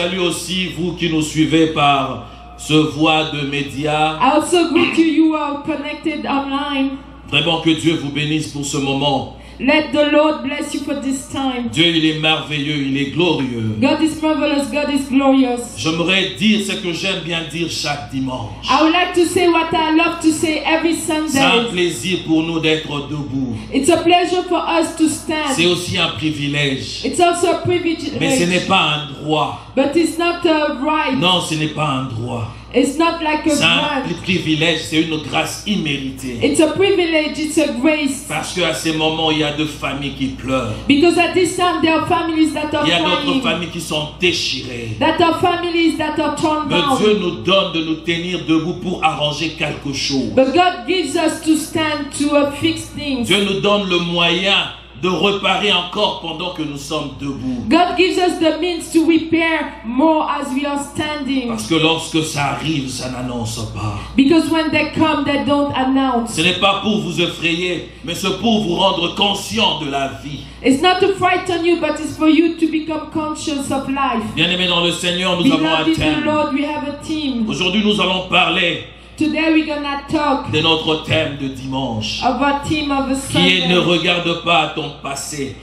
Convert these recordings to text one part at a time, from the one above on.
salue aussi vous qui nous suivez par ce voie de médias. I also greet you, you are connected online. Vraiment que Dieu vous bénisse pour ce moment. Let the Lord bless you for this time. Dieu, il est merveilleux, il est glorieux. God is marvelous, God is glorious. J'aimerais dire ce que j'aime bien dire chaque dimanche. I would like to say what I love to say every C'est un Sunday. plaisir pour nous d'être debout. It's a pleasure for us to stand. C'est aussi un privilège. It's also a privilege. Mais ce n'est pas un droit. But it's not a right. Non, ce n'est pas un droit. It's not like a C'est un grant. privilège, c'est une grâce imméritée. It's a privilege, it's a grace. Parce qu'à ces moments, il y a de familles qui pleurent. Because at this time there are families that are Il y a d'autres crying. familles qui sont déchirées. That are families that are torn Mais down. Dieu nous donne de nous tenir debout pour arranger quelque chose. But God gives us to stand to fix things. Dieu nous donne le moyen de réparer encore pendant que nous sommes debout. God gives us the means to repair more as we are standing. Parce que lorsque ça arrive, ça n'annonce pas. Because when they come, they don't announce. Ce n'est pas pour vous effrayer, mais c'est pour vous rendre conscient de la vie. It's not to frighten you, but it's for you to become conscious of life. Bien-aimés dans le Seigneur, nous avons un Beloved in the thème. Lord, we have a team. Aujourd'hui, nous allons parler Today we're gonna talk de notre thème de dimanche, of a team of a qui est ne Sunday. regarde pas à ton passé,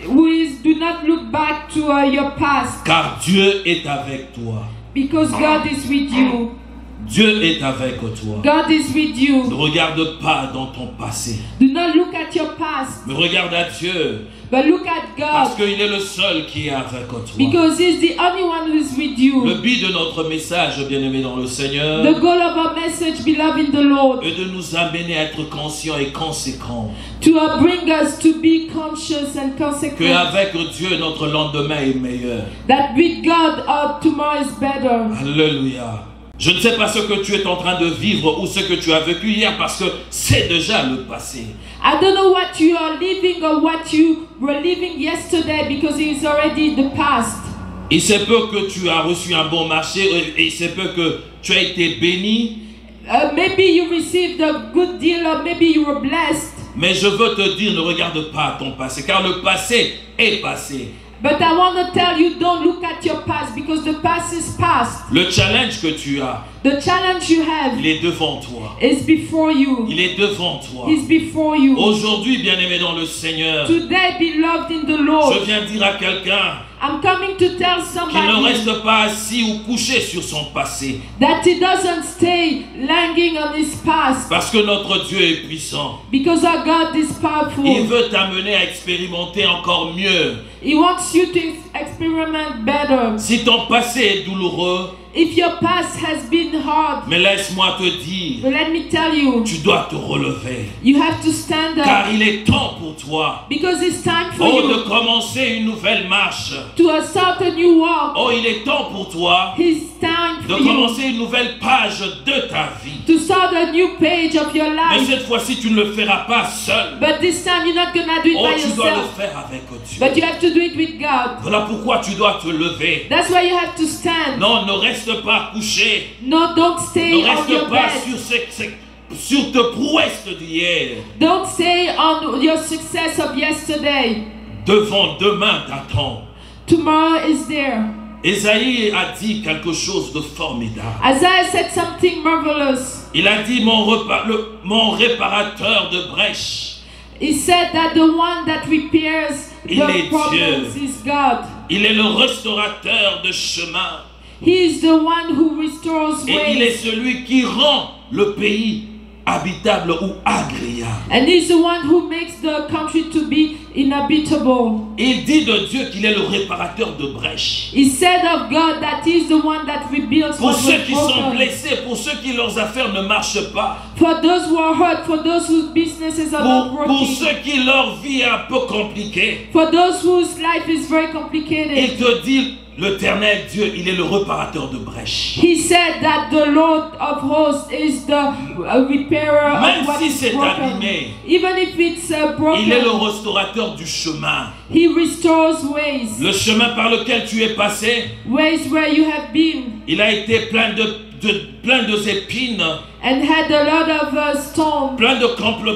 Who is do not look back to your past, car Dieu est avec toi. because God is with you. Dieu est avec toi. God is with Ne you. regarde pas dans ton passé, Do not look at your past, mais regarde à Dieu, but look at parce God, qu'il est le seul qui est avec toi. because He's the only one who is with Le you. but de notre message, bien-aimés dans le Seigneur, The goal of our message, beloved in the Lord, est de nous amener à être conscients et conséquents to bring us to be conscious and consequent. qu'avec Dieu, notre lendemain est meilleur. That with God, our tomorrow is better. Alléluia. Je ne sais pas ce que tu es en train de vivre ou ce que tu as vécu hier parce que c'est déjà le passé. I don't know what you are living or what you were living yesterday, because it is already the past. Il se peut que tu as reçu un bon marché et il se peut que tu as été béni, Maybe you received a good deal, or maybe you were blessed. mais je veux te dire, ne regarde pas ton passé car le passé est passé. But I want to tell you, don't look at your past, because the past is past. Le challenge que tu as, The challenge you have il est devant toi. is before you. Il est devant toi. Is before you. Aujourd'hui, bien-aimé dans le Seigneur, Today, beloved in the Lord, je viens dire à quelqu'un I'm coming to tell qu'il ne somebody reste pas assis ou couché sur son passé. that he doesn't stay langing on his past, Parce que notre Dieu est puissant. because our God is Il powerful. veut t'amener à expérimenter encore mieux. He wants you to experiment better. Si ton passé est douloureux, If your past has been hard, mais laisse-moi te dire, but let me tell you, tu dois te relever. you have to stand Car up, il est temps pour toi, because it's time for oh, de you commencer une nouvelle marche. to start a new walk. Oh, il est temps pour toi It's time de for you commencer une nouvelle page de ta vie. to start a new page of your Mais life. cette fois-ci, tu ne le feras pas seul. But this time you're not gonna do it Oh, by tu dois le yourself, faire avec Dieu. but you have to do it with God. Voilà pourquoi tu dois te lever. That's why you have to stand. Non, ne reste pas couché. No, don't stay Ne on reste your pas bed. sur tes prouesses d'hier. Don't stay on your success of yesterday. Devant demain t'attend. Tomorrow is there. Ésaïe a dit quelque chose de formidable. Isaiah said something marvelous. Il a dit mon réparateur de brèche. He said that the one that repairs Il est the problems Dieu. is God. Il est le restaurateur de chemin. He is the one who restores Et il est ways. celui qui rend le pays habitable ou agréable. And he's the one who makes the country to be inhabitable. Il dit de Dieu qu'il est le réparateur de brèches. He said of God that he's the one that rebuilds Pour what ceux was qui sont broken. blessés, pour ceux qui leurs affaires ne marchent pas, For those who are hurt, for those whose businesses are not pour working, ceux qui leur vie est un peu compliquée, for those whose life is very complicated. il te dit, l'Éternel Dieu, il est le réparateur de brèches. He said that the Lord of hosts is the repairer Même of what si is c'est broken. abîmé, Even if it's il est le broken, restaurateur du chemin. he restores ways. Le chemin par lequel tu es passé, Ways where you have been. il a été plein plein d'épines, and had a lot of storm, plein de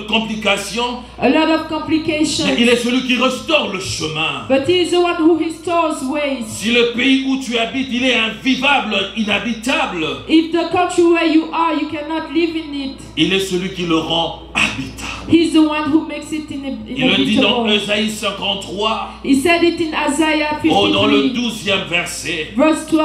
complications. a lot of complications. Mais il est celui qui restaure le chemin. But he is the one who restores ways. Si le pays où tu habites, il est invivable, inhabitable, If the country where you are, you cannot live in it, il est celui qui le rend habitable. he's the one who makes it Il le dit dans inhabitable. Ésaïe 53, He said it in Isaiah dans le 53, 12e verset. verse 12.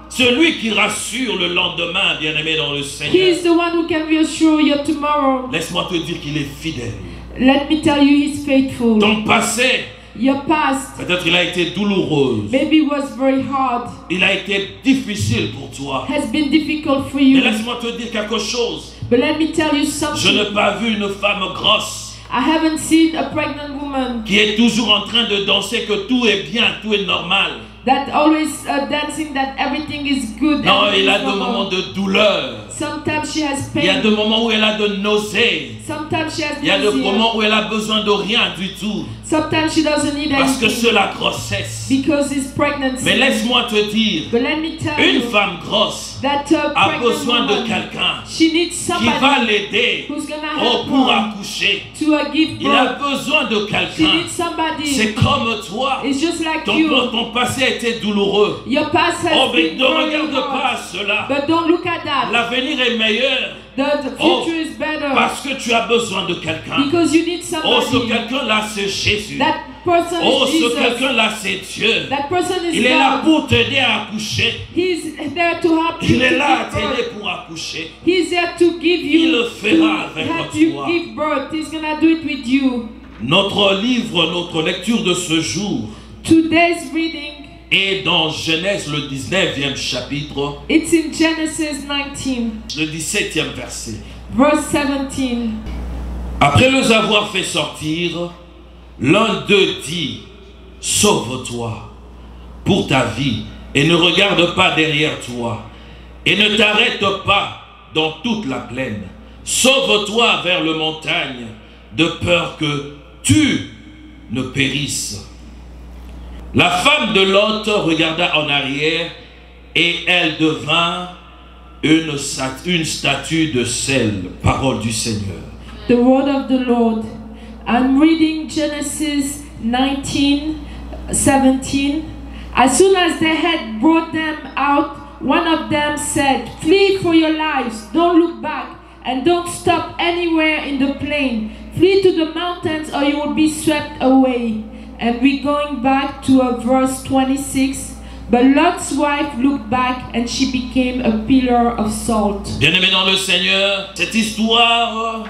Celui qui rassure le lendemain, bien-aimé dans le He Seigneur. is the one who can reassure your tomorrow. Laisse-moi te dire qu'il est fidèle. Let me tell you, he's faithful. Ton passé, Your past, peut-être il a été douloureux. maybe it was very hard, Il a été difficile pour toi. has been difficult for Mais you. laisse-moi te dire quelque chose. But let me tell you Je something. n'ai pas vu une femme grosse I haven't seen a pregnant woman qui est toujours en train de danser que tout est bien, tout est normal. that always dancing that everything is good. Non, everything il a is des normal. moments de douleur. Sometimes she has Il y a pain. des moments où elle a de nausées. Sometimes she has Il y a des nausea. moments où elle a besoin de rien du tout. Sometimes she doesn't need Parce que anything c'est la grossesse. because it's pregnancy. Mais laisse-moi te dire, But let me tell une you femme grosse that a a pregnant besoin de woman, quelqu'un she needs qui va somebody l'aider who's gonna help pour her accoucher. to give Il a birth. besoin de She quelqu'un. needs somebody. C'est comme toi. It's just like you. Ton passé a été douloureux. Your past has Oh, mais been ne very regarde pas hard. cela. But don't look at that. L'avenir est meilleur The future is better parce que tu as besoin de quelqu'un. because you need Oh, ce somebody. quelqu'un-là, c'est Jésus. That person Oh, is ce Jesus. quelqu'un-là, c'est Dieu. That person is Il est là God. pour t'aider à accoucher. He's there to help you Il est to là à give t'aider birth. pour accoucher. He's there to give Il you le fera to avec help toi. you give birth. He's gonna do it with you. Notre livre, notre lecture de ce jour Today's reading, est dans Genèse, le 19e chapitre, it's in Genesis 19, le 17e verset. verse 17. Après les avoir fait sortir, l'un d'eux dit, sauve-toi pour ta vie et ne regarde pas derrière toi et ne t'arrête pas dans toute la plaine. Sauve-toi vers les montagnes de peur que tu ne périsses. La femme de Lot regarda en arrière et elle devint une statue de sel. Parole du Seigneur. The word of the Lord. I'm reading Genesis 19, 17. As soon as they had brought them out, one of them said, "Flee for your lives, don't look back, and don't stop anywhere in the plain. Flee to the mountains or you will be swept away." And we're going back to verse 26. But Lot's wife looked back and she became a pillar of salt. Bien-aimé dans le Seigneur, cette histoire,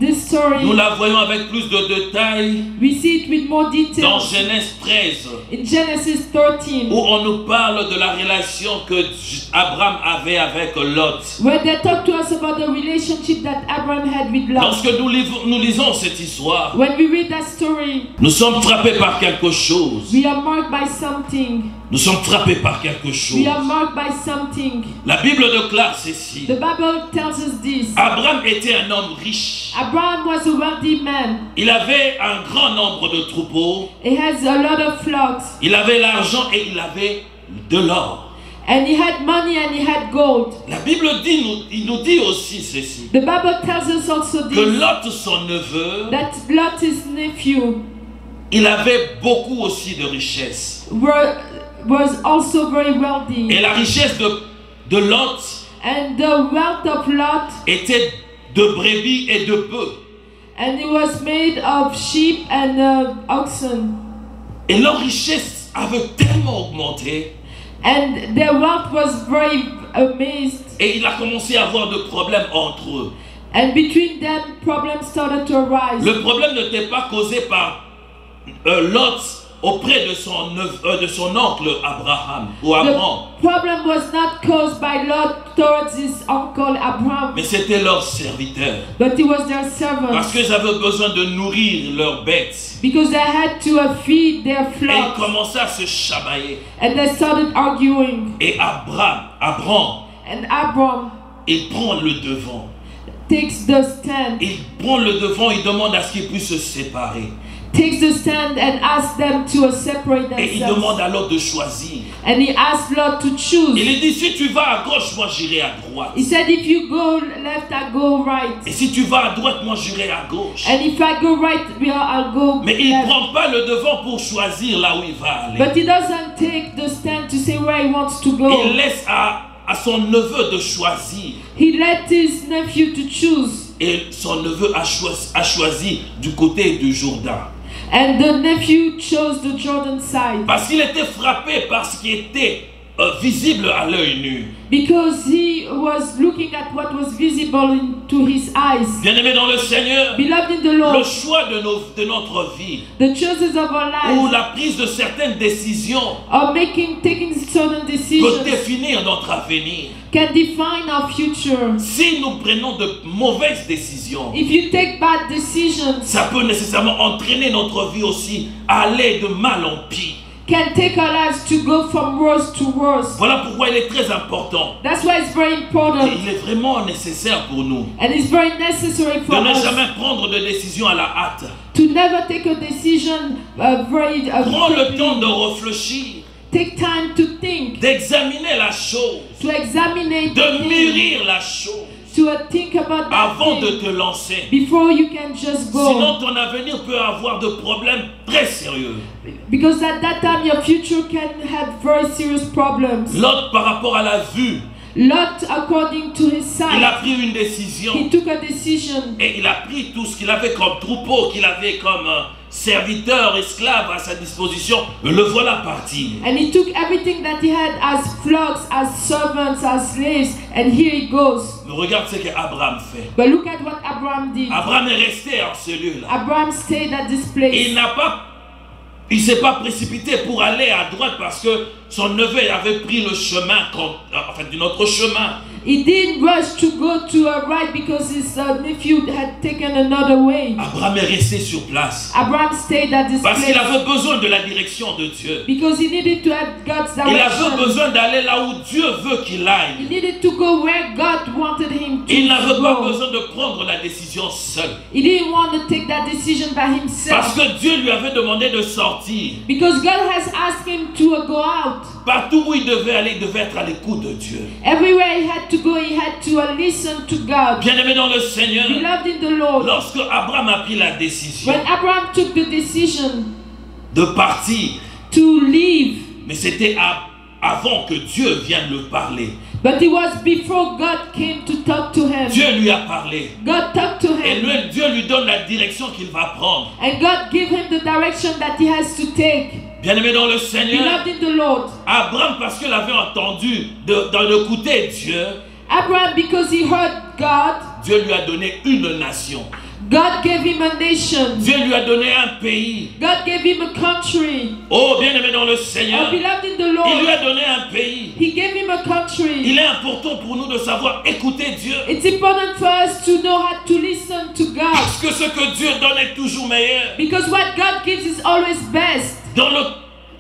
This story, nous la voyons avec plus de détails we see it with more dans details Genèse 13, in Genesis 13, où on nous parle de la relation que Abraham avait avec Lot. where they talk to us about the relationship that Abraham had with Lot. Lorsque nous lisons cette histoire, When we read that story, nous sommes frappés par quelque chose. we are marked by something. Nous sommes frappés par quelque chose. We are marked by something. La Bible déclare ceci. The Bible tells us this. Abraham était un homme riche. Abraham was a wealthy man. Il avait un grand nombre de troupeaux. He has a lot of flocks. Il avait l'argent et il avait de l'or. And he had money and he had gold. La Bible il nous dit aussi ceci. The Bible tells us also Que this. Lot, son neveu, That Lot, his nephew, il avait beaucoup aussi de richesses. was also very wealthy. Et la richesse de Lot And the wealth of Lot, était de brebis et de bœufs. and it was made of sheep and oxen. Et leur richesse avait tellement augmenté. And their wealth was very amazed. Et il a commencé à avoir de problèmes entre eux. And between them, problems started to arise. Le problème n'était pas causé par Lot auprès de son oncle Abraham ou Abraham. The problem was not caused by Lot towards his uncle Abraham, Mais c'était leurs serviteurs. but it was their Parce servants. qu'ils avaient besoin de nourrir leurs bêtes. Because they had to feed their Et ils flocks. commençaient à se chamailler. And they started arguing. Et Abraham, And Abram, il prend le devant. takes the stand, il prend le devant, il demande à ce qu'ils puissent se séparer. takes the stand and asks them to separate Et il themselves. demande à l'autre de choisir. And he asks Lord to choose. Il dit, si tu vas à gauche, moi j'irai à droite. He said, if you go left, I go right. Et si tu vas à droite, moi j'irai à gauche. And if I go right, I'll go Mais il ne left. prend pas le devant pour choisir là où il va aller. But he doesn't take the stand to say where he wants to go. Il laisse à son neveu de choisir. He let his nephew to choose. Et son neveu a choisi du côté du Jourdain. And the nephew chose the Jordan side. Parce qu'il était frappé par ce qui était visible à l'œil nu. Because he was looking at what was visible into his eyes. Bien-aimé dans le Seigneur, Beloved in the le Lord, choix de notre vie, the choices of our ou lives la prise de certaines décisions or taking certain peut decisions définir notre avenir. can define our future. Si nous prenons de mauvaises décisions, If you take bad decisions, ça peut nécessairement entraîner notre vie aussi à aller de mal en pire. can take our lives to go from worse to worse. Voilà pourquoi il est très important. That's why it's very Et important il est vraiment nécessaire pour nous and it's very necessary de for ne us jamais prendre de décision à la hâte. to never take a decision very Prends le quickly. temps de réfléchir, Take time to think, d'examiner la chose, to examine de the thing, mûrir la chose to think about that avant de thing te lancer. before you can just go. Sinon, ton avenir peut avoir de problèmes très sérieux. Because at that time your future can have very serious problems. L'autre, par rapport à la vue, Lot, according to his il a sight, pris une décision. he took a decision Et il a pris tout ce qu'il avait comme troupeau, qu'il avait comme serviteur, esclave à sa disposition. Le voilà parti. and he took everything that he had as flocks, as servants, as slaves, and here he goes. Mais regarde ce qu'Abraham fait. But look at what Abraham did. Abraham est resté en cellule. Abraham stayed at this place. Il s'est pas précipité pour aller à droite parce que son neveu avait pris le chemin, d'une autre chemin. He didn't rush to go to a right because his nephew had taken another way. Abraham est resté sur place. Abraham stayed at this Parce qu'il place avait besoin de la direction de Dieu. because he needed to have God's Il avait direction. besoin d'aller là où Dieu veut qu'il He aille. needed to go where God wanted him to Il n'avait pas go. besoin de prendre la décision seul. He didn't want to take that decision by Parce himself que Dieu lui avait demandé de sortir. because God has asked him to go out. Partout où il devait aller, il devait être à l'écoute de Dieu. Everywhere he had to go, he had to listen to God. Bien-aimé dans le Seigneur, Beloved in the Lord, lorsque Abraham a pris la décision when Abraham took the decision de partir, to leave, mais c'était avant que Dieu vienne le parler. but it was before God came to talk to him. Dieu lui a parlé. God talked to Et him, Dieu lui donne la direction qu'il va prendre. and God gave him the direction that he has to take. Bien-aimé dans le Seigneur, Beloved in the Lord, Abraham, parce qu'il avait entendu d'écouter Dieu, Abraham, because he heard God, Dieu lui a donné une nation. God gave him a nation. Dieu lui a donné un pays. God gave him a country. Oh, bien-aimé dans le Oh, Seigneur, beloved in the il lui a Lord, donné un pays. he gave him a country. Il est important pour nous de savoir écouter Dieu. It's important for us to know how to listen to God. Parce que ce que Dieu donne est toujours meilleur. Because what God gives is always best. Dans le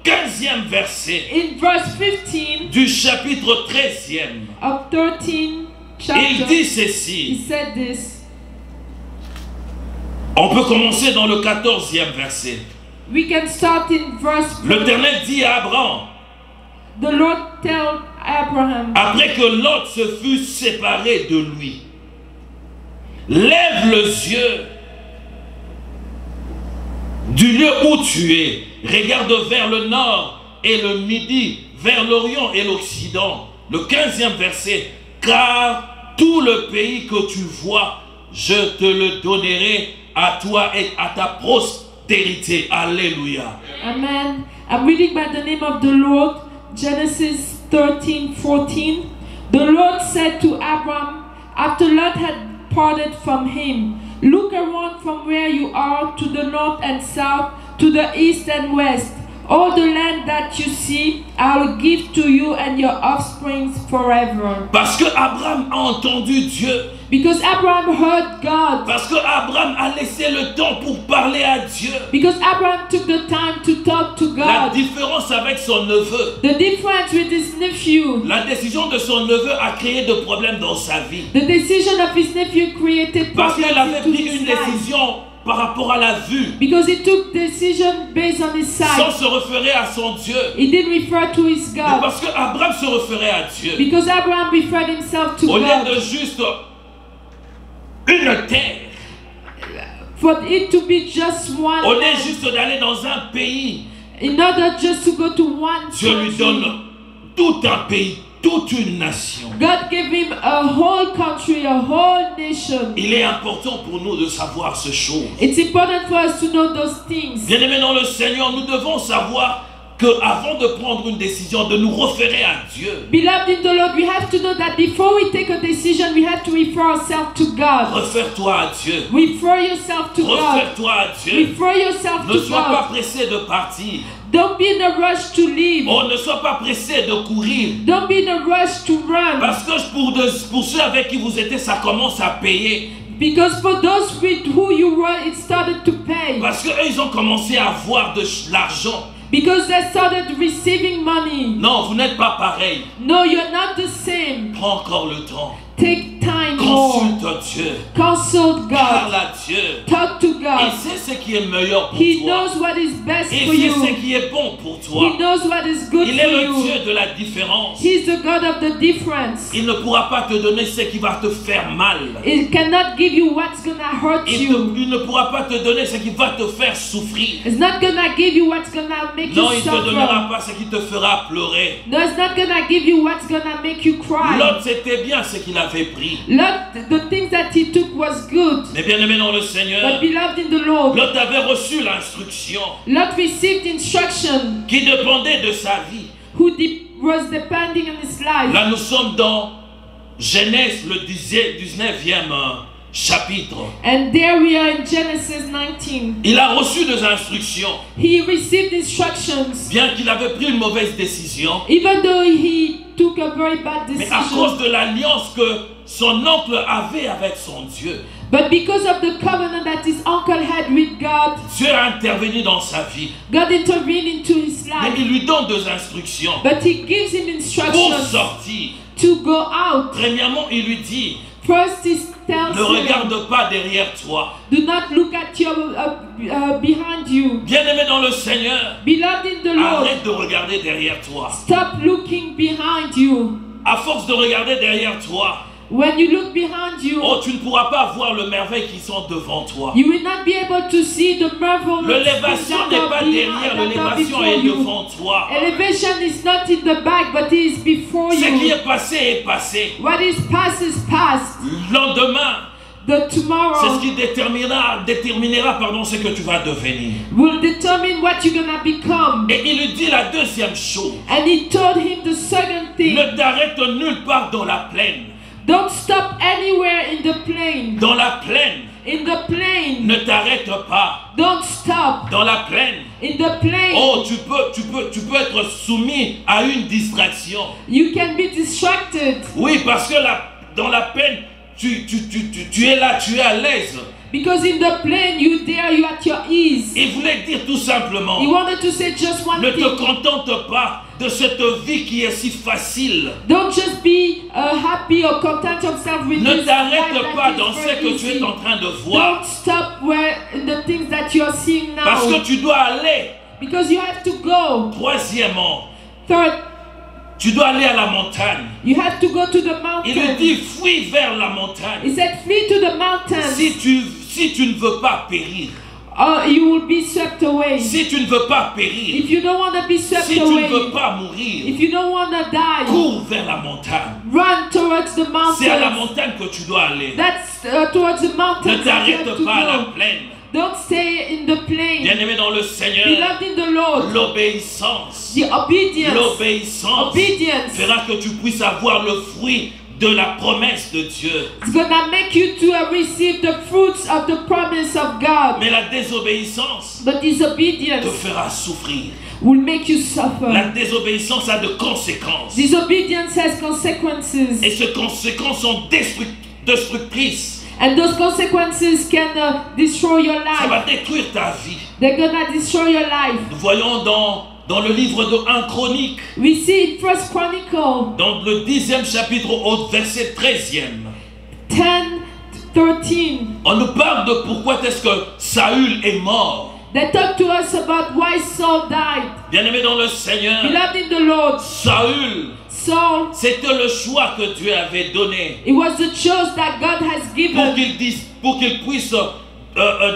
15e verset In verse 15 du chapitre 13e, of 13 il chapter, dit he ceci. said this. On peut commencer dans le 14e verset. We can start in verse 4. L'Éternel dit à Abraham, The Lord tell Abraham, après que Lot se fut séparé de lui, lève les yeux du lieu où tu es, regarde vers le nord et le midi, vers l'orient et l'occident. Le 15e verset, car tout le pays que tu vois, je te le donnerai à toi et à ta postérité. Alléluia. Amen. I'm reading by the name of the Lord, Genesis 13:14. The Lord said to Abram, after Lot had parted from him, look around from where you are to the north and south, to the east and west. All the land that you see, I will give to you and your offspring forever. Parce que Abraham a entendu Dieu. Because Abraham heard God. Parce que Abraham a laissé le temps pour parler à Dieu. Because Abraham took the time to talk to La God. différence avec son neveu, The difference with his nephew, la décision de son neveu a créé de problèmes dans sa vie. the decision of his nephew created Parce qu'il problems avait into pris his une life. décision par rapport à la vue, Because he took decision based on his sans sight. se référer à son Dieu. He didn't refer to his Mais God. parce que Abraham se référait à Dieu. Because Abraham referred himself to Au lieu God. de juste une terre, For it to be just one au lieu land, juste d'aller dans un pays, in order just to go to one Dieu lui donne country, tout un pays, toute une nation. God gave him a whole country, a whole nation. Il est important pour nous de savoir ces choses. It's important for us to know those things. Bien-aimés dans le Seigneur, nous devons savoir que avant de prendre une décision, de nous référer à Dieu. Beloved in the Lord, we have to know that before we take a decision, we have to refer ourselves to God. Réfère-toi à Dieu. Refer yourself to God. Réfère-toi à Dieu. Refer yourself Ne to sois pas God. pressé de partir. Don't be in a rush to leave. Oh, ne sois pas pressé de courir. Don't be in a rush to run. Parce que pour ceux avec qui vous étiez, ça commence à payer. Because for those with who you were, it started to pay. Parce qu'eux, ils ont commencé à avoir de l'argent. Because they started receiving money. Non, vous n'êtes pas pareil. No, you're not the same. Prends encore le temps. Take time more. Consulte Dieu. Consult Parle God. à Dieu. Talk to Il God. sait ce qui est meilleur pour He toi. knows what is best Il for sait you. ce qui est bon pour toi. He knows what is good Il for est le you. Dieu de la différence. He's the God of the difference. Il ne pourra pas te donner ce qui va te faire mal. It cannot give you what's gonna hurt you. Il ne pourra pas te donner ce qui va te faire souffrir. It's not gonna give you what's gonna make Non, you il ne te donnera suffer. pas ce qui te fera pleurer. No, it's not gonna give you what's gonna make you cry. L'autre, c'était bien ce qu'il avait pris. The things that he took was good. Mais bien aimé dans le But Seigneur, beloved in the Lord, Lot avait reçu l'instruction Lot received instruction qui dépendait de sa vie. was depending on his life. Là, nous sommes dans Genèse, le 19e chapitre. And there we are in Genesis 19. Il a reçu des instructions, He received instructions, bien qu'il avait pris une mauvaise décision. even though he took a very bad Mais à decision. cause de l'alliance que son oncle avait avec son Dieu, But because of the covenant that his uncle had with God, Dieu a intervenu dans sa vie. God intervened into his Mais life. il lui donne des instructions But he gives him pour instructions sortir. to go out. Premièrement, il lui dit, First, he tells ne him, regarde pas derrière toi. do not look at your behind you. Bien-aimé dans le Seigneur, Beloved in the Lord, arrête de regarder derrière toi. stop looking behind you. À force de regarder derrière toi, When you look behind you, oh, tu ne pourras pas voir le merveille qui sont devant toi. you will not be able to see the marvelous L'élévation things n'est that pas are derrière, l'élévation before est you. devant toi. Elevation is not in the back, but it is before Ce qui you. est passé. What is past is past. Lendemain, The c'est ce tomorrow qui déterminera ce que tu vas devenir. will determine what you're gonna become. Et il lui dit la deuxième chose. And he told him the second thing. Ne t'arrête nulle part dans la plaine. Don't stop anywhere in the plain. Dans la plaine, In the plain. ne t'arrête pas. Don't stop. Dans la plaine, In the plain. oh, tu peux être soumis à une distraction. You can be distracted. Oui, parce que dans la plaine, tu es là, tu es à l'aise. Because in the plain, you at your ease. Il voulait dire tout simplement, He wanted to say just one ne te thing. contente pas de cette vie qui est si facile. Don't just be happy or content yourself with Ne this life t'arrête that pas is dans ce very que tu easy. es en train de voir. Don't stop in the things that you are seeing now. Parce que tu dois aller. Because you have to go. Troisièmement, Third, tu dois aller à la montagne. you have to go to the Il lui mountain. dit, fuis vers la montagne. He said, flee to the mountains. Si tu ne veux pas périr, You will be swept away. si tu ne veux pas périr, If you don't want to be swept si tu ne veux away, pas mourir, if you don't want to die, cours vers la montagne. run towards the C'est à la mountains. montagne que tu dois aller. That's towards the Ne mountains that you t'arrête have to pas à la go. plaine. Don't stay in the plain. Bien-aimé dans le Seigneur, Beloved in the Lord, l'obéissance, the obedience fera que tu puisses avoir le fruit de la promesse de Dieu. is gonna make you to receive the fruits of the promise of God. Mais la désobéissance But te disobedience fera souffrir. will make you suffer. La désobéissance a de conséquences. Disobedience has consequences. Et ces conséquences sont destructrices. And those consequences can destroy your Ça va life. détruire ta vie. They're gonna destroy your life. Nous voyons dans le livre de 1 Chronique, We see in First Chronicle dans le 10e chapitre au verset 13e, 10:13. on nous parle de pourquoi est-ce que Saül est mort. They talk to us about why Saul died. Bien-aimé dans le Seigneur, Beloved in the Lord, Saül, Saul, c'était le choix que Dieu avait donné it was the choice that God has given pour qu'il puisse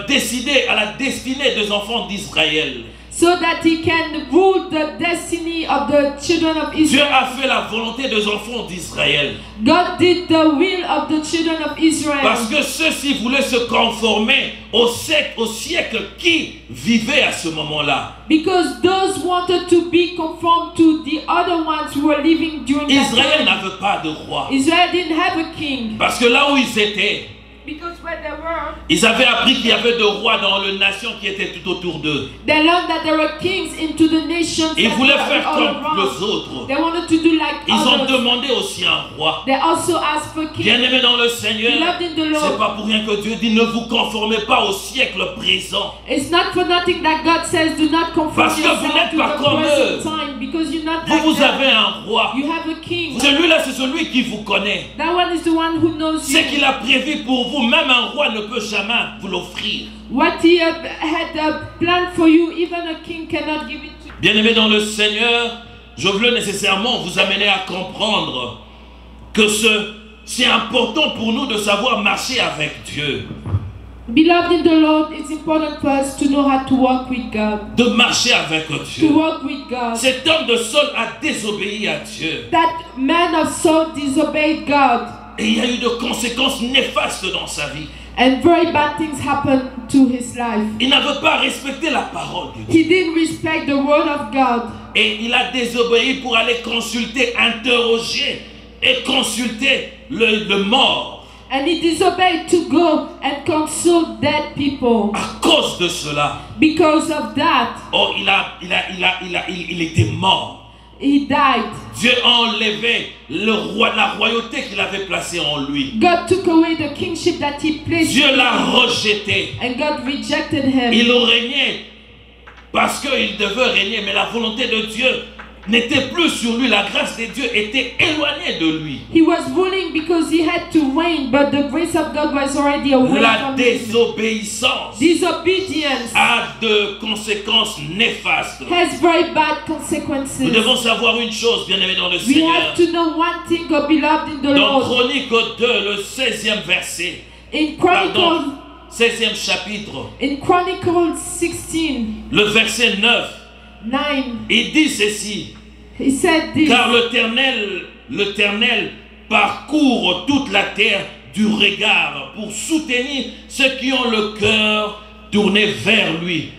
décider à la destinée des enfants d'Israël. so that he can rule the destiny of the children of Dieu Israel. a fait la volonté des enfants d'Israël God did the will of the children of Israel parce que ceux-ci voulaient se conformer au siècle qui vivait à ce moment-là. because those wanted to be conformed to the other ones who were living during that Israël time. n'avait pas de roi Israel didn't have a king parce que là où ils étaient, because where they were, ils avaient appris qu'il y avait de rois dans les nations qui étaient tout autour d'eux. they learned that there were kings into the nations Ils that voulaient were faire all comme around. les autres. They wanted to do like Ils ont others. demandé aussi un roi. They also asked for king. Bien-aimés dans le Seigneur, Beloved in the c'est Lord, pas pour rien que Dieu dit ne vous conformez pas au siècle présent. it's not for nothing that God says do not conform Parce que yourself vous n'êtes to pas the comme present eux. time because you're not Vous, like vous them. avez un roi. You have a king. Celui-là, c'est celui qui vous connaît. That one is the one who knows Ce you. qu'il a prévu pour vous, même un roi ne peut jamais vous l'offrir. What he had planned for you, even a king cannot give it to you. Bien-aimés dans le Seigneur, je veux nécessairement vous amener à comprendre que c'est important pour nous de savoir marcher avec Dieu. Beloved in the Lord, it's important for us to know how to walk with God. De marcher avec To Dieu. walk with God. Cet homme de Saul a désobéi à Dieu. That man of Saul disobeyed God, Et il y a eu de conséquences néfastes dans sa vie. and very bad things happened to his life. Il n'avait pas respecté la parole de Dieu. He didn't respect the word of God. Et il a désobéi pour aller consulter, interroger et consulter le mort. And he disobeyed to go and consult dead people. À cause de cela, Because of that, oh, il était mort. he died. Dieu a enlevé la royauté qu'il avait placée en lui. God took away the kingship that he placed Dieu in l'a him, rejeté. and God rejected him. Il régnait parce qu'il devait régner, mais la volonté de Dieu n'était plus sur lui. La grâce de Dieu était éloignée de lui. He was ruling because he had to reign, but the grace of God was already away La from him. désobéissance Disobedience a de conséquences néfastes. has very bad Nous consequences. devons savoir une chose, bien-aimés dans le We Seigneur. have to know one thing, oh beloved in the Dans Lord. Chronique 2, le 16e verset, In pardon, Chronicles, 16e chapitre, in Chronicles 16, le verset 9, 9, il dit ceci: he said this. car l'Éternel parcourt toute la terre du regard pour soutenir ceux qui ont le cœur tourné vers lui.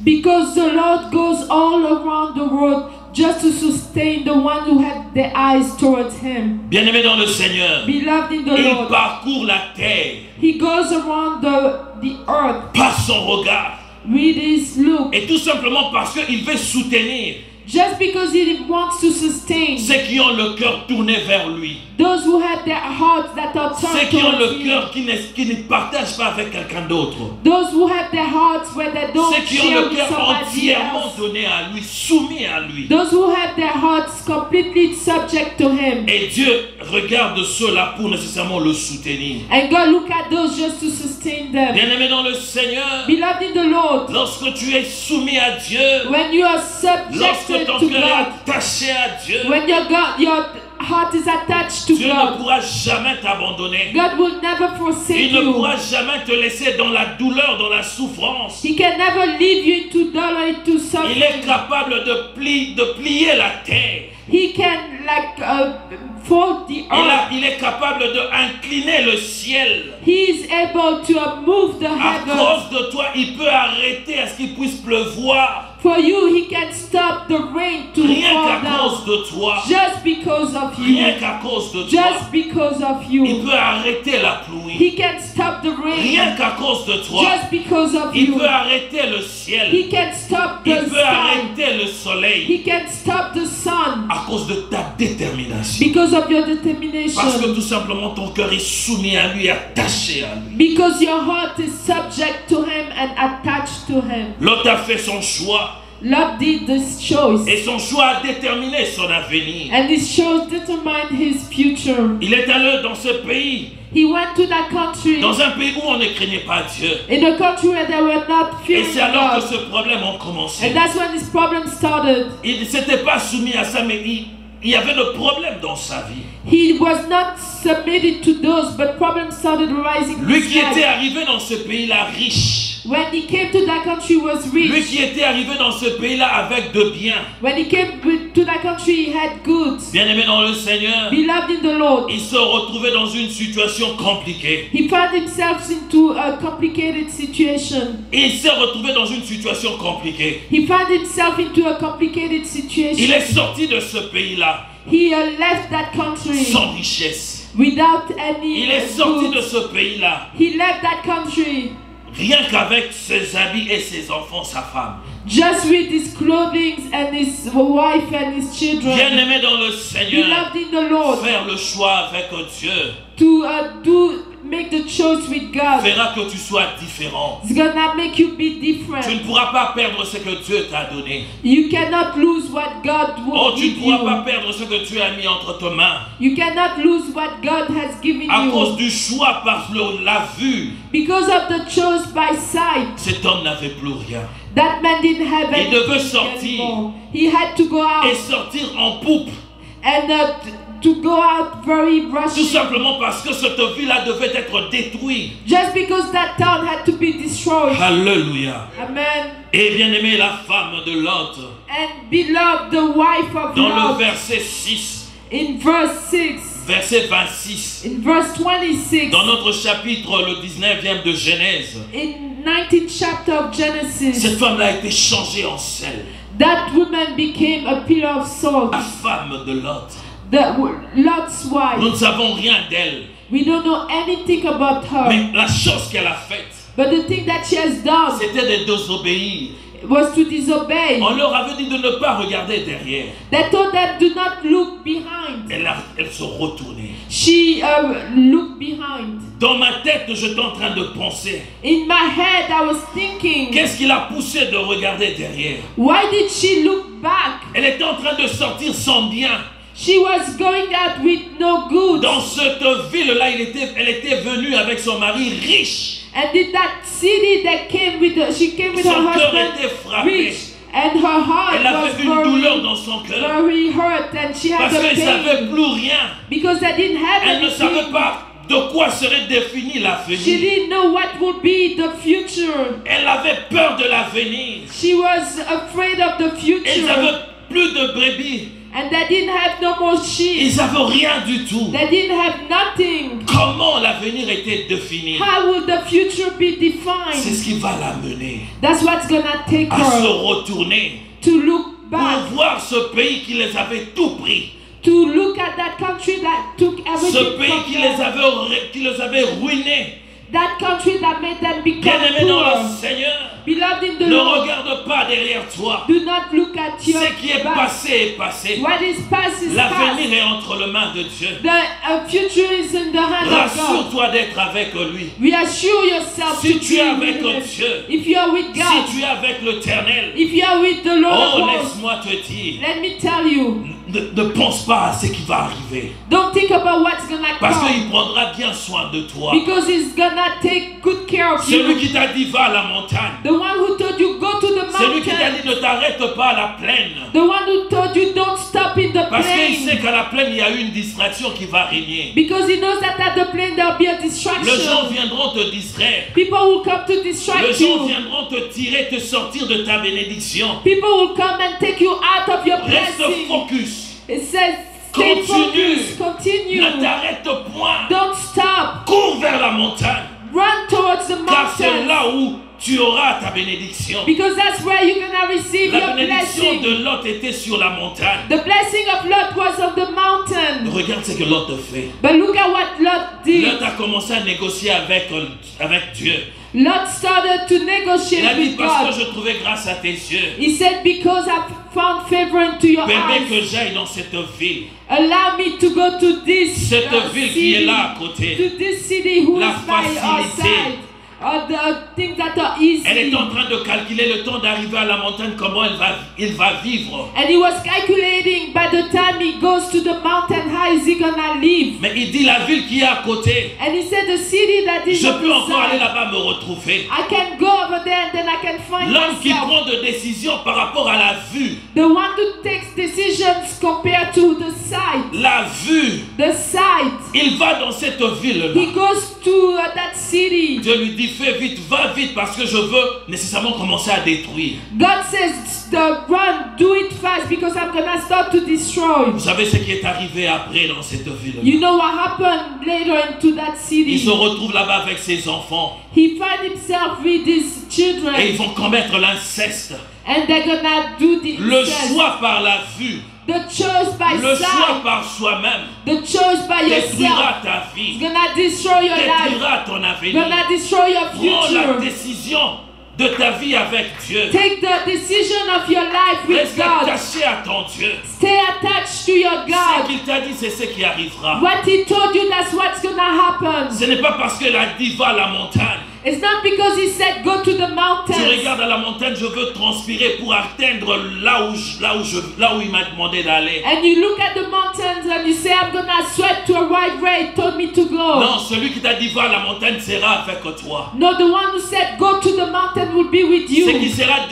Because the Lord goes all around the world just to sustain the one who had their eyes towards him. Bien-aimé dans le Seigneur, Beloved in the il Lord, parcourt la terre he goes around the earth par son regard. with his look. Et tout simplement parce qu'il veut soutenir Just because he wants to sustain ceux qui ont le cœur tourné vers lui. those who have their hearts that are Ceux turned qui ont towards le him. cœur qui ne partagent pas avec quelqu'un d'autre. Those who have their hearts where they don't Ceux qui ont share le with cœur somebody entièrement else. donné à lui, soumis à lui. Those who have their hearts completely subject to him. Et Dieu regarde cela pour nécessairement le soutenir. And God look at those just to sustain them. Bien-aimé dans le Seigneur, Beloved in the Lord, lorsque tu es soumis à Dieu, when you are lorsque subjected ton to cœur God, est attaché à Dieu, when your heart is attached to Dieu ne God, pourra jamais t'abandonner. God will never forsake Il ne you. pourra jamais te laisser dans la douleur, dans la souffrance. He can never leave you into dollar, into Il est suffering. capable de plier la terre. He can fold the earth. Il est capable d'incliner le ciel. He is able to move the À heavens. cause de toi, il peut arrêter à ce qu'il puisse pleuvoir. For you, He can stop the rain to Rien fall qu'à down. cause de toi. Just because of Rien you. qu'à cause de toi. Just because of Il you. peut arrêter la pluie. He can stop the Rien rain. qu'à cause de toi. Just because of Il you. peut arrêter le ciel. He can stop Il the peut sky. arrêter le soleil. He can stop the sun. À cause de ta détermination. Because of your Parce que determination. tout simplement ton cœur est soumis à lui, attaché à lui. Because your heart is subject to Him and attached to Him. Lot a fait son choix. Lot did this choice. Et son choix a déterminé son avenir. And this choice determined his future. Il est allé dans ce pays. He went to that country. Dans un pays où on ne craignait pas Dieu. In a country where they were not Et fearing c'est alors que God. ce problème a commencé. And that's when this problem started. Il ne s'était pas soumis à ça, mais il y avait des problèmes dans sa vie. He was not submitted to those, but problems started rising in Lui his qui était life. arrivé dans ce pays-là riche. When he came to that country, he was Lui rich. qui était arrivé dans ce pays-là avec de biens. When he came to that country, he had goods. Bien-aimé dans le Seigneur, Beloved in the Lord. il se retrouvait dans une situation compliquée. He found himself into a complicated situation. Il s'est retrouvé dans une situation compliquée. He found himself into a complicated Il situation. est sorti de ce pays-là He left that country sans richesse. without any Il est sorti de goods. ce pays-là He left that country rien qu'avec ses habits et ses enfants, sa femme. just with his clothing and his wife and his children. Bien-aimé dans le Seigneur, Beloved in the Lord, faire le choix avec Dieu to make the choice with God. fera que tu sois différent. It's gonna make you be Tu ne different. pourras pas perdre ce que Dieu t'a donné. You cannot lose what God Oh, will tu ne give pourras pas you. perdre ce que Dieu a mis entre tes mains. You cannot lose what God has given À cause you. du choix par la vue, Because of the choice by sight, cet homme n'avait plus rien. that man didn't have Il devait anything sortir. anymore. He had to go Et out sortir en poupe. and to go out very Tout rushing. simplement parce que cette ville-là devait être détruite. Just because that town had to be destroyed. Alléluia. Amen. Et bien aimé, la femme de Lot, And beloved, the wife of dans le Lot, verset 6, in verse 6, verset 26, in verse 26, dans notre chapitre, le 19e de Genèse, in 19th chapter of Genesis, cette femme-là a été changée en sel. that woman became a pillar of salt. La femme de Lot. Lot's wife. Nous ne savons rien d'elle. We don't know anything about her. Mais la chose qu'elle a faite, But the thing that she has done c'était de désobéir. was to disobey. On leur avait dit de ne pas regarder derrière. They told them, do not look behind. Elle se retournait. She looked behind. Dans ma tête, j'étais en train de penser. In my head, I was thinking, Qu'est-ce qui l'a poussé de regarder derrière? why did she look back? Elle était en train de sortir sans bien. She was going out with no goods. Dans cette ville-là, elle était venue avec son mari riche. And in that city that she came with her Son cœur husband était frappé. rich. And her heart Elle was avait une douleur dans son cœur. very hurt, and she had Parce a qu'elle ne savait pain plus rien. because they didn't have Elle ne savait anything. pas de quoi serait défini She l'avenir. didn't know what would be the future. Elle avait peur de l'avenir. She was afraid of the Ils future. n'avaient plus de brebis. And they didn't have no more sheep. Ils n'avaient rien du tout. They didn't have nothing. Comment l'avenir était défini? How will the future be C'est defined? ce qui va l'amener That's what's gonna take à se her retourner to look pour back, voir ce pays qui les avait tout pris. to look at that country that took Ce everything pays from them. qui les avait ruinés. That country that made them become Bien-aimé dans le poor. Seigneur, Beloved in the ne Lord, regarde pas derrière toi. do not look at your Ce qui est back. passé est passé. What is past is L'avenir past. est entre les mains de Dieu. The future is in the hand of God. Rassure-toi d'être avec lui. Reassure yourself Si to tu es be avec with Him. Dieu, If you are with God, si tu es avec l'Éternel, if you are with the Lord oh, of hosts, laisse-moi te dire, let me tell you, ne pense pas à ce qui va arriver. don't think about what's gonna Parce come, qu'il prendra bien soin de toi. because He's gonna take good care of Celui you. qui t'a dit va à la montagne. The one who told you go to the Celui qui t'a mountain. dit ne t'arrête pas à la plaine. The one who told you don't stop in the Parce qu'il sait plain. qu'à la plaine, il y a une distraction qui va régner. Because He knows that at the plain there'll be a Les gens distraction. viendront te distraire. People will come to Les distract gens you. viendront te tirer, te sortir de ta bénédiction. People will come and take you out of your Reste blessing. focus. It says, stay Continue. focused, continue. Ne t'arrête point. Don't stop. Cours vers la montagne. Run towards the Car c'est mountain. là où tu auras ta bénédiction. Because that's where you're gonna receive La your bénédiction blessing. de Lot était sur la montagne. The blessing of Lot was on the mountain. Regarde ce que Lot fait. But look at what Lot did. Lot a commencé à négocier avec Dieu. Lot started to Il a negotiate dit, with parce God. que je trouvais grâce à tes yeux, He said, because I found favor into your permets que eyes, j'aille dans cette ville. allow me to go to this Cette ville qui est city, là à côté. to this city who La is by our facilité. side. Or the things that are easy. Elle est en train de calculer le temps d'arriver à la montagne, comment il va vivre. And he was calculating by the time he goes to the mountain, how is he gonna live? Mais il dit la ville qui est à côté, And he said the city that is je on peux the encore aller side, là-bas me retrouver. I can go over there and then I can find L'homme qui myself. prend de décisions par rapport à la vue. The one who takes decisions compared to the sight. La vue, The sight. il va dans cette ville-là. He goes to that city. Dieu lui dit, fais vite, va vite, parce que je veux nécessairement commencer à détruire. God says, run, do it fast because I'm gonna start to destroy. Vous savez ce qui est arrivé après dans cette ville-là? You know what happened later into that Il se city? retrouve là-bas avec ses enfants He found himself with his et children ils vont commettre l'inceste. and they're gonna do the Le incest. choix par la vue, The choice by le choix sight, par soi-même the choice by yourself détruira ta is vie, gonna destroy your life, détruira ton avenir. gonna destroy your Prends la future. décision de ta vie avec Dieu. Take the decision of your life with Reste God. attaché à ton Dieu. Stay attached to your Ce God. qu'il t'a dit, c'est ce qui arrivera. What He told you, that's what's gonna happen. Ce n'est pas parce qu'il a dit va à la montagne. It's not because He said go to the Tu mountains. regardes à la montagne, je veux transpirer pour atteindre là où il m'a demandé d'aller. And you look at the mountains and you say, I'm gonna sweat to a right way. He told me to go. Non, celui qui t'a dit va à la montagne sera avec toi. No, the one who said go to the mountain will be with Ce qui you. sera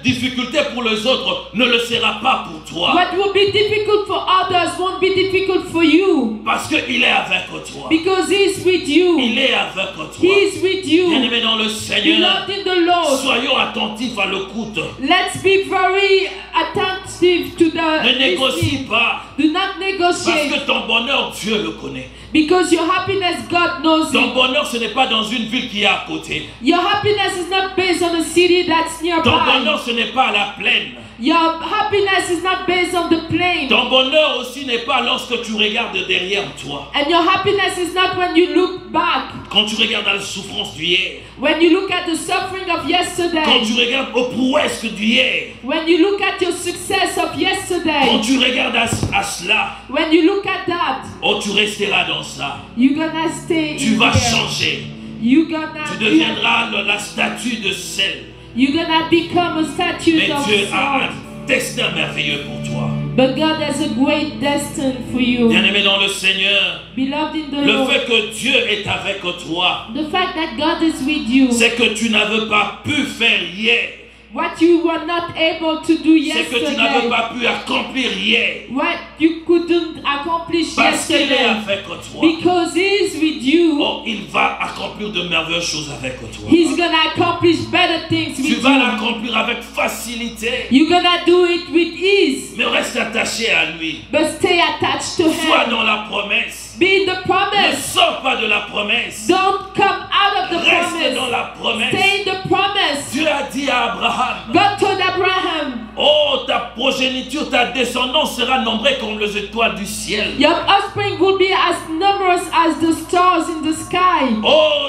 difficulté pour les autres ne le sera pas pour toi. What will be difficult for others won't be difficult for you. Parce qu'il est avec toi. Because He's with you. Il est avec toi. He's with you. Bien-aimé dans le Seigneur, Beloved in the Lord. soyons attentifs à l'écoute. Let's be very attentive to Ne the négocie listening. pas. Do not Parce negotiate. que ton bonheur, Dieu le connaît. Because your happiness, God knows Ton it. bonheur, ce n'est pas dans une ville qui est à côté. Your happiness is not based on a city that's Ton nearby. bonheur, ce n'est pas à la plaine. Your happiness is not based on the plain. Ton bonheur aussi n'est pas lorsque tu regardes derrière toi. And your happiness is not when you look back. Quand tu regardes à la souffrance d'hier. When you look at the suffering of Quand yesterday. tu regardes aux prouesses d'hier. When you look at your success of Quand yesterday. tu regardes à cela. When you look at that, Oh, tu resteras dans ça. you're gonna stay Tu in vas there. changer. You're gonna Tu deviendras la statue de sel. You're gonna become a statue Mais of Dieu a salt. un destin merveilleux pour toi. But God has a great destiny for you. Bien-aimé dans le Seigneur, Beloved in the le Lord, fait que Dieu est avec toi, the fact that God is with you, c'est que tu n'avais pas pu faire hier. what you were not able to do C'est que tu n'avais yesterday, pas pu accomplir hier. what you couldn't accomplish Parce qu'il est yesterday, avec toi. because He is with you, Oh, il va accomplir de merveilleuses choses avec toi. He's gonna accomplish better things Tu with vas you. l'accomplir avec facilité. You're gonna do it with ease, Mais reste attaché à lui. but stay attached to Sois Him. dans la promesse. Be in the Ne promise. sors pas de la promesse. Don't come out of the Reste dans promise. la promesse. Stay in the promise. Dieu a dit à Abraham, God told Abraham, oh, ta progéniture, ta descendance sera nombrée comme les étoiles du ciel. your offspring will be as numerous as the stars in the sky, Oh,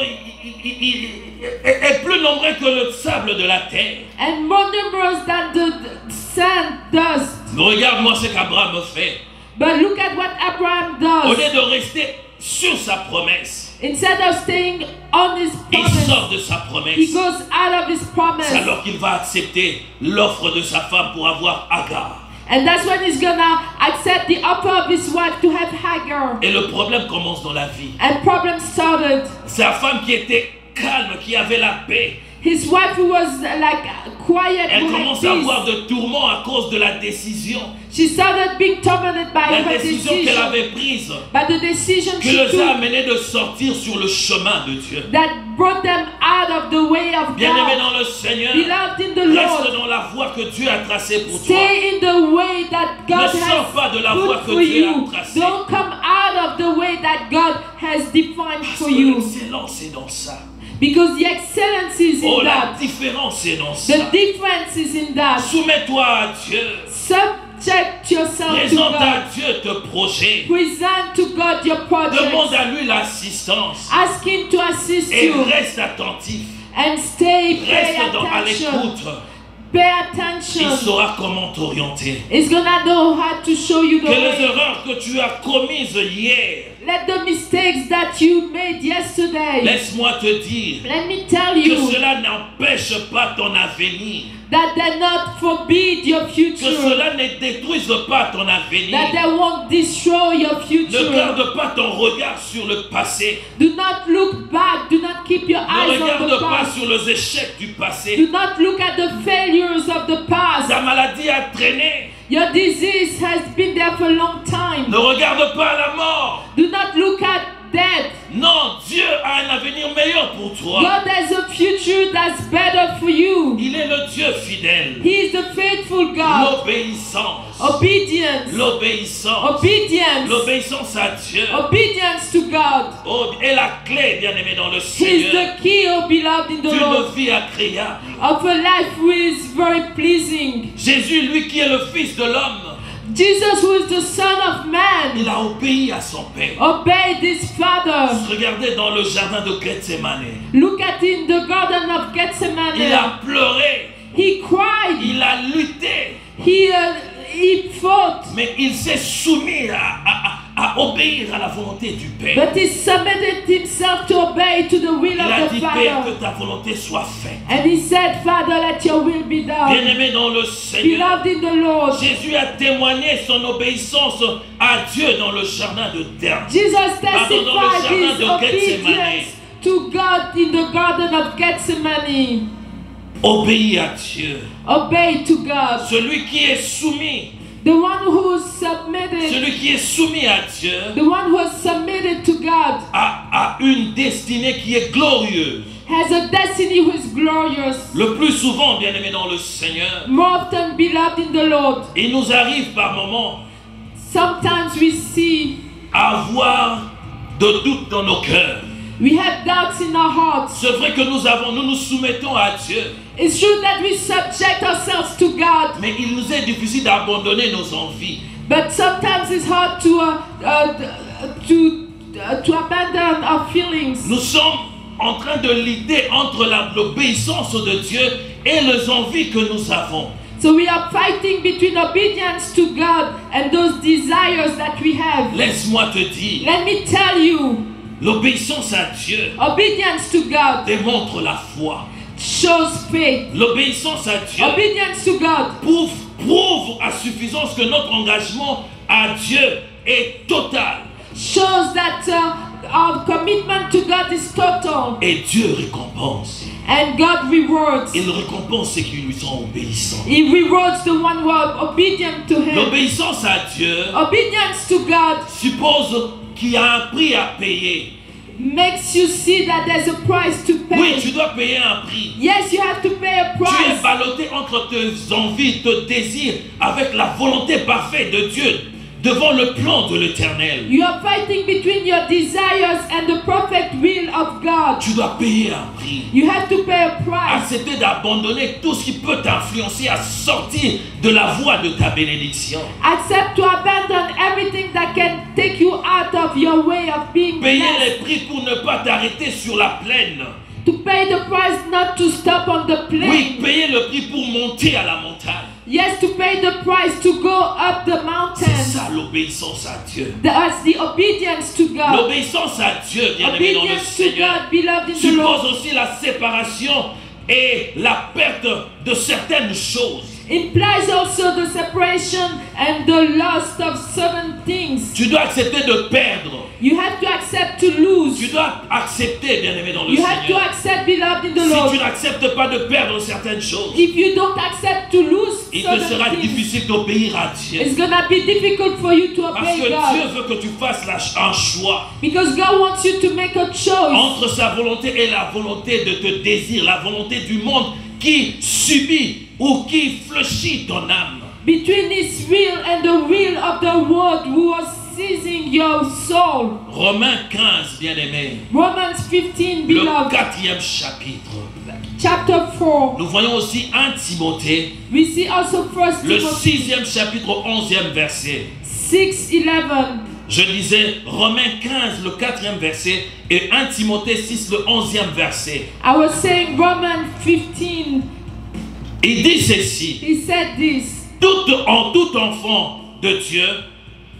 il est plus nombreux que le sable de la terre. and more numerous than the sand dust. Regarde-moi ce qu'Abraham fait. But look at what Abraham Au lieu does. de rester sur sa promesse, Instead of staying on his il sort promise, de sa he promesse. goes out of his promise. C'est alors qu'il va accepter l'offre de sa femme pour avoir Agar. And that's when he's gonna accept the offer of his wife to have Hagar. Et le problème commence dans la vie. And problem started. Sa femme qui était calme, qui avait la paix, His wife who was like quiet, elle who had commence à avoir peace. de tourments à cause de la décision. She started being tormented by La her décision qu'elle decision. avait prise, By the decision qui she les a took amenés de sortir sur le chemin de Dieu. that brought them out of the way of Bien-aimé God. dans le Seigneur, Beloved in the reste Lord, dans la voie que Dieu a tracée pour toi. stay in the way that God Ne sors pas de la voie has que put for Dieu a you. tracée. Don't come out of the way that God has defined Parce for que you. l'excellence est dans ça. Because the excellence is Oh, in la that. différence est dans ça. The difference is in that. Soumets-toi à Dieu. Subject yourself to Présente à God. Dieu tes projets. Present to God your Demande projects. à lui l'assistance. Ask Him to assist Et you. reste attentif. And pay Reste à attention. l'écoute. Pay Il attention. saura comment t'orienter. He's gonna know how to show you the Que les way. erreurs que tu as commises hier, Let the mistakes that you made yesterday, laisse-moi te dire let me tell que you cela n'empêche pas ton avenir. that they not forbid your Que future. cela ne détruise pas ton That avenir. they won't destroy your Ne future. garde pas ton regard sur le passé. Do not look back. Do not keep your Ne eyes on regarde the pas past. sur les échecs du passé. Do not look at the failures of the past. Ta maladie a traîné. Your disease has been there for a long time. Ne regarde pas la mort. Do not look at death. Non, Dieu a un avenir meilleur pour toi. God has a future that's better for you. Il est le Dieu fidèle. He is the faithful God. L'obéissance. Obedience. L'obéissance. Obedience. L'obéissance à Dieu. Obedience to God. Oh, est la clé, bien-aimé, dans le He is Seigneur, the key, oh beloved in the d'une Lord, vie agréable. of a life who is very pleasing. Jésus, lui qui est le Fils de l'homme, Jesus, who is the Son of Man, il a obéi à son Père. obeyed his Father. Regardez dans le jardin de Gethsemane. Look at in the Garden of Il Gethsemane. a pleuré, He cried. il a lutté, He fought. mais il s'est soumis à obéir à la volonté du Père. But he submitted himself to obey to the will Il a of the dit, Père, que Father. ta volonté soit faite. And he said, Father, let your will be done. Bien-aimé dans le Seigneur, Beloved in the Lord, Jésus a témoigné son obéissance à Dieu dans le jardin de Terre. Jesus Pardon, dans le testified his jardin de Gethsemane. obedience to God in the Garden of Gethsemane. Obéis à Dieu. Obey to God. Celui qui est soumis, The one who is submitted, celui qui est soumis à Dieu the one who is submitted to God, a une destinée qui est glorieuse. has a destiny who is glorious. Le plus souvent, bien-aimé dans le Seigneur, More often, beloved in the Lord, il nous arrive par moments sometimes we see à avoir de doutes dans nos cœurs. we have doubts in our hearts. C'est vrai que nous nous soumettons à Dieu, It's true that we subject ourselves to God, mais il nous est difficile d'abandonner nos envies. but sometimes it's hard to abandon our feelings. Nous sommes en train de lutter entre l'obéissance de Dieu et les envies que nous avons. So we are fighting between obedience to God and those desires that we have. Laisse-moi te dire, Let me tell you, l'obéissance à Dieu obedience to God démontre la foi. shows faith. L'obéissance à Dieu Obedience to God prouve à suffisance que notre engagement à Dieu est total. shows that our commitment to God is total, Et Dieu récompense. and God rewards. Il récompense ceux qui lui sont obéissants. He rewards the one who are obedient to Him. L'obéissance à Dieu Obedience to God suppose qu'il y a un prix à payer. makes you see that there's a price to Oui, pay. tu dois payer un prix. Yes, you have to pay a Tu es price. ballotté entre tes envies, tes désirs, avec la volonté parfaite de Dieu, devant le plan de l'Éternel. You are fighting between your desires and the perfect will of God. Tu dois payer un prix. You have to pay a price. Accepter d'abandonner tout ce qui peut t'influencer à sortir de la voie de ta bénédiction. Accept to abandon everything that can take you out of your way of being Payer blessed. les prix pour ne pas t'arrêter sur la plaine. To pay the price not to stop on the Oui, plain. payer le prix pour monter à la montagne. Yes, to pay the price to go up the C'est mountain. ça l'obéissance à Dieu. That's the obedience to God. L'obéissance à Dieu, bien-aimé dans le Obedience to Seigneur, God, beloved in the Lord, suppose aussi la séparation et la perte de certaines choses. implies also the separation and the loss of certain things. Tu dois accepter de perdre. You have to accept to Tu lose. dois accepter, bien-aimé dans le You have to Seigneur. accept, beloved in the Si Lord. tu n'acceptes pas de perdre certaines choses, If you don't accept to lose il te sera certain things, difficile d'obéir à Dieu. it's gonna be difficult for you to Parce obey que Dieu God. veut que tu fasses un choix Because God wants you to make a choice entre sa volonté et la volonté de tes désirs, la volonté du monde qui subit ou qui fléchit ton âme. between His will and the will of the world who was seizing your soul. Romains 15, bien-aimés. Romans 15, Le beloved. 4e chapitre. Chapter 4. Nous voyons aussi 1 Timothée, We see also 1 le Timothy 6e chapitre, 11e verset. 6:11. Je disais Romains 15, le 4e verset, et 1 Timothée 6, le 11e verset. I was saying Romans 15. Il dit ceci: He said this. tout enfant de Dieu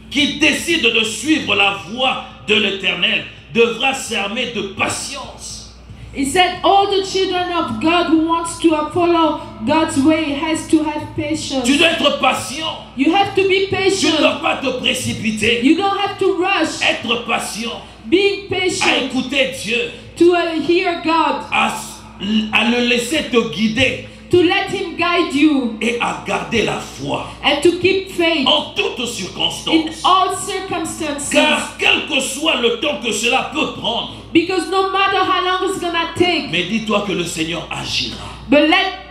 qui décide de suivre la voie de l'Éternel devra s'armer de patience. He said all the children of God who wants to follow God's way has to have patience. Tu dois être patient. You have to be Tu ne patient. dois pas te précipiter. You don't have to rush. Être patient, Being à patient écouter Dieu, to hear God, à le laisser te guider to let Him guide you, et à garder la foi and to keep faith en toutes in circonstances. all circumstances. Car quel que soit le temps que cela peut prendre, Because no matter how long it's gonna take, mais dis-toi que le Seigneur agira. but let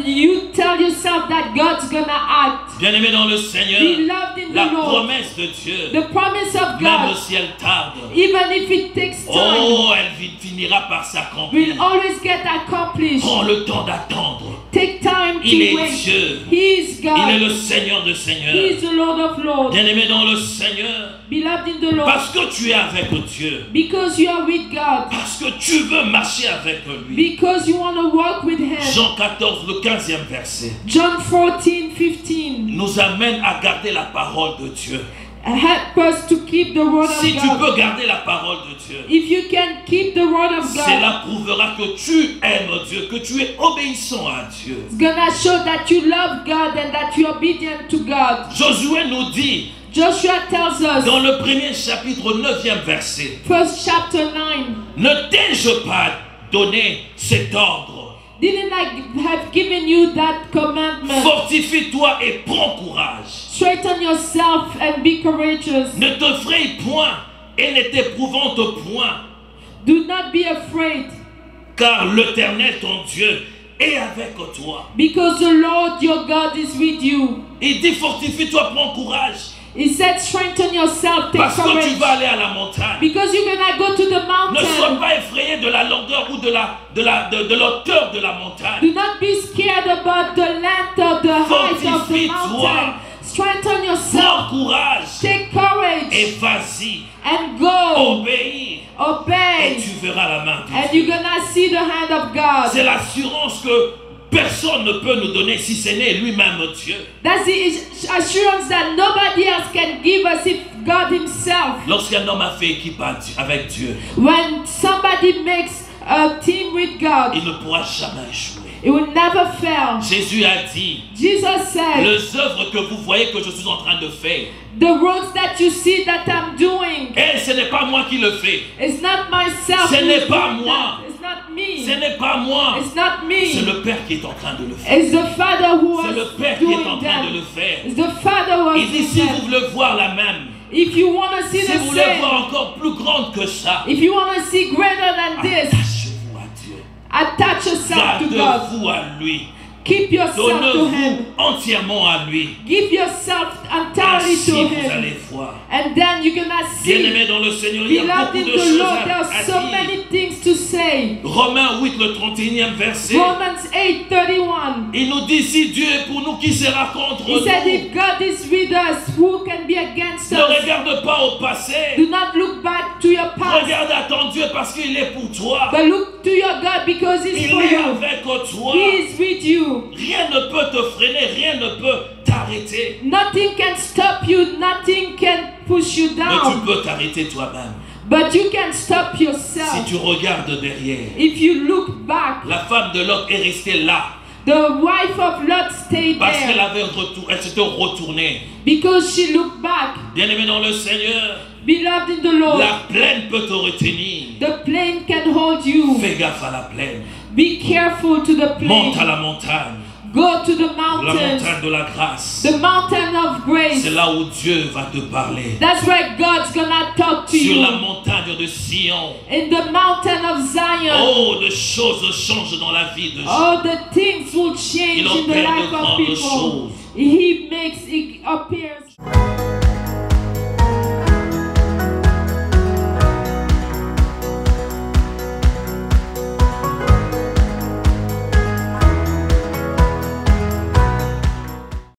you tell yourself that God's gonna act. Bien-aimé dans le Seigneur, Beloved in la the Lord, promesse de Dieu, the promise of même God, si elle tarde, even if it takes time, oh, elle finira par s'accomplir. will always get accomplished. Prends le temps d'attendre. Take time Il to est wait. Dieu. He is Il est God. le Seigneur de He Seigneurs. is the Lord of Lords. Bien-aimé dans le Seigneur, Beloved in the Lord, parce que tu es avec Dieu, because you are with God, parce que tu veux marcher avec lui. because you want to walk with Him. Jean 14, le 15e verset, John 14:15. nous amène à garder la parole de Dieu. Help us to keep the word Si of tu God. peux garder la parole de Dieu, If you can keep the word of God, cela prouvera que tu aimes Dieu, que tu es obéissant à Dieu. it's gonna show that you love God and that you're obedient to God. Josué nous dit, Joshua tells us, dans le premier chapitre, 9e verset, first chapter 9, ne t'ai-je pas donné cet ordre? didn't I have given you that commandment? Fortifie-toi et prends courage. Straighten yourself and be courageous. Ne te fraye point et ne t'éprouvante point, Do not be afraid, car l'Éternel ton Dieu est avec toi. because the Lord your God is with you. Il dit fortifie-toi, prends courage, He said, strengthen yourself, take parce que tu courage, vas aller à la montagne. because you're gonna go to the Ne sois mountain. pas effrayé de la longueur ou de l'auteur de la montagne. Do not be scared about the length of the height of the Fortifie-toi. mountain. Strengthen Prends yourself, courage take courage, et vas-y, and go, obéis, et obey, tu verras la main de and Dieu. you're gonna see the hand of God. C'est l'assurance que personne ne peut nous donner si ce n'est lui-même Dieu. That's the assurance that nobody else can give us if God Himself. Lorsqu'un homme a fait équipe avec Dieu, When somebody makes a team with God, il ne pourra jamais échouer. it will never fail. Jésus a dit, Jesus said, les œuvres que vous voyez que je suis en train de faire, the works that you see that I'm doing, et ce n'est pas moi qui le fais, it's not myself. Ce who's n'est pas doing moi. that. It's not me. ce n'est pas moi, It's not c'est me. le Père qui est en train de le faire. It's the Father who C'est le was Père qui est en doing train de le that. faire. It's the Father who was Il dit, si doing vous that. voulez voir la même, If you want to see si the vous voulez same, voir encore plus grande que ça, if you want to see greater than this, attachez-vous à Dieu. attach yourself to God. Gardez-vous à lui. Keep yourself to Donnez-vous Him. entièrement à lui. Give yourself entirely Ainsi to vous Him. allez voir. And then you're gonna see. Bien-aimé dans le Seigneur, il y a Beloved beaucoup in de the choses Lord, there à are so dire. many things to say. Romains 8, le 31e verset. Romans 8:31. Il nous dit, si Dieu est pour nous, qui sera contre He said, nous? if God is with us, who can be against Ne us? regarde pas au passé. Do not look back to your past, Regarde à ton Dieu parce qu'il est pour toi. but look to your God because He's Il for est you. avec toi. He is with you. Rien ne peut te freiner, rien ne peut t'arrêter. Nothing can stop you. Nothing can push you Mais tu down. peux t'arrêter toi-même. But you can stop Si yourself. tu regardes derrière, If you look back, la femme de Lot est restée là the wife of Lot stayed parce qu'elle there elle s'était retournée. because she looked back. Bien-aimé dans le Seigneur, Beloved in the Lord, la plaine peut te retenir. the plane can hold you. Fais gaffe à la plaine. Be careful to the Monte à plane. la montagne. Go to the La mountains. montagne de la grâce. The mountain of grace. C'est là où Dieu va te parler. That's where God's gonna talk to Sur la you. montagne de Sion. In the mountain of Zion. Oh, de choses changent dans la vie de Jésus. All the things will change Il in the opère de life of grandes people. choses. He makes it appears